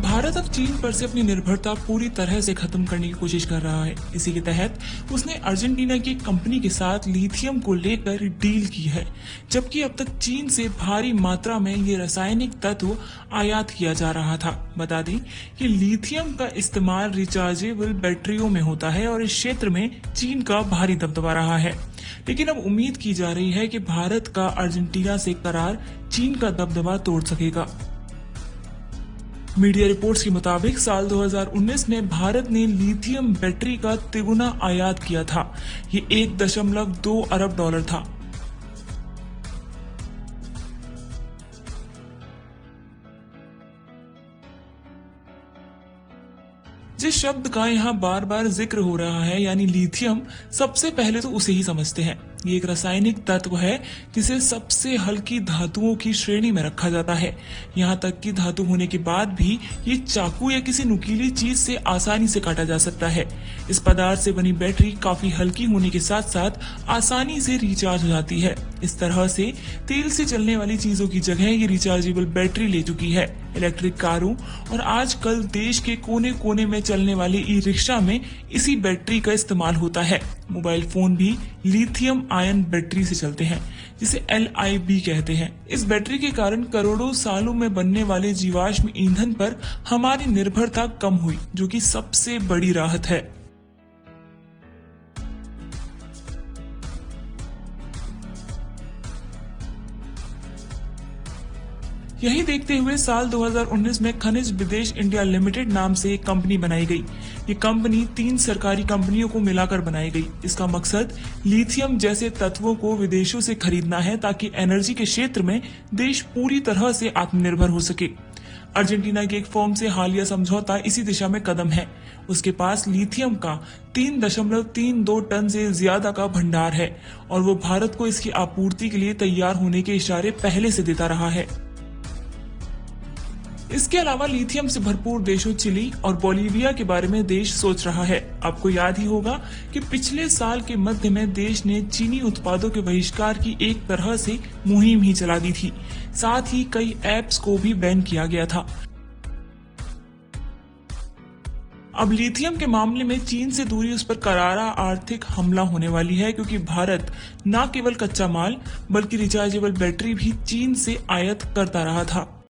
भारत अब चीन पर से अपनी निर्भरता पूरी तरह से खत्म करने की कोशिश कर रहा है। इसी के तहत उसने अर्जेंटीना की एक कंपनी के साथ लिथियम को लेकर डील की है, जबकि अब तक चीन से भारी मात्रा में ये रासायनिक तत्व आयात किया जा रहा था। बता दें कि लिथियम का इस्तेमाल रिचार्जेबल बैटरियों में होता है और इस क्षेत्र में चीन का भारी दबदबा रहा है। लेकिन अब उम्मीद की जा रही है कि भारत का अर्जेंटीना से करार चीन का दबदबा तोड़ सकेगा। मीडिया रिपोर्ट्स के मुताबिक साल 2019 में भारत ने लिथियम बैटरी का तिगुना आयात किया था। ये 1.2 अरब डॉलर था। जिस शब्द का यहाँ बार बार जिक्र हो रहा है यानी लिथियम, सबसे पहले तो उसे ही समझते हैं। ये एक रासायनिक तत्व है जिसे सबसे हल्की धातुओं की श्रेणी में रखा जाता है। यहाँ तक कि धातु होने के बाद भी ये चाकू या किसी नुकीली चीज से आसानी से काटा जा सकता है। इस पदार्थ से बनी बैटरी काफी हल्की होने के साथ साथ आसानी से रिचार्ज हो जाती है। इस तरह से तेल से चलने वाली चीजों की जगह ये रिचार्जेबल बैटरी ले चुकी है। इलेक्ट्रिक कारों और आजकल देश के कोने कोने में चलने वाले ई रिक्शा में इसी बैटरी का इस्तेमाल होता है। मोबाइल फोन भी लिथियम आयन बैटरी से चलते हैं, जिसे LIB कहते हैं। इस बैटरी के कारण करोड़ों सालों में बनने वाले जीवाश्म ईंधन पर हमारी निर्भरता कम हुई, जो कि सबसे बड़ी राहत है। यही देखते हुए साल 2019 में खनिज विदेश इंडिया लिमिटेड नाम से एक कंपनी बनाई गई। ये कंपनी 3 सरकारी कंपनियों को मिलाकर बनाई गई। इसका मकसद लिथियम जैसे तत्वों को विदेशों से खरीदना है, ताकि एनर्जी के क्षेत्र में देश पूरी तरह से आत्मनिर्भर हो सके। अर्जेंटीना की एक फर्म से हालिया समझौता इसी दिशा में कदम है। उसके पास लिथियम का 3.32 टन से ज्यादा का भंडार है और वो भारत को इसकी आपूर्ति के लिए तैयार होने के इशारे पहले से देता रहा है। इसके अलावा लिथियम से भरपूर देशों चिली और बोलीविया के बारे में देश सोच रहा है। आपको याद ही होगा कि पिछले साल के मध्य में देश ने चीनी उत्पादों के बहिष्कार की एक तरह से मुहिम ही चला दी थी। साथ ही कई ऐप्स को भी बैन किया गया था। अब लिथियम के मामले में चीन से दूरी उस पर करारा आर्थिक हमला होने वाली है, क्योंकि भारत न केवल कच्चा माल बल्कि रिचार्जेबल बैटरी भी चीन से आयात करता रहा था।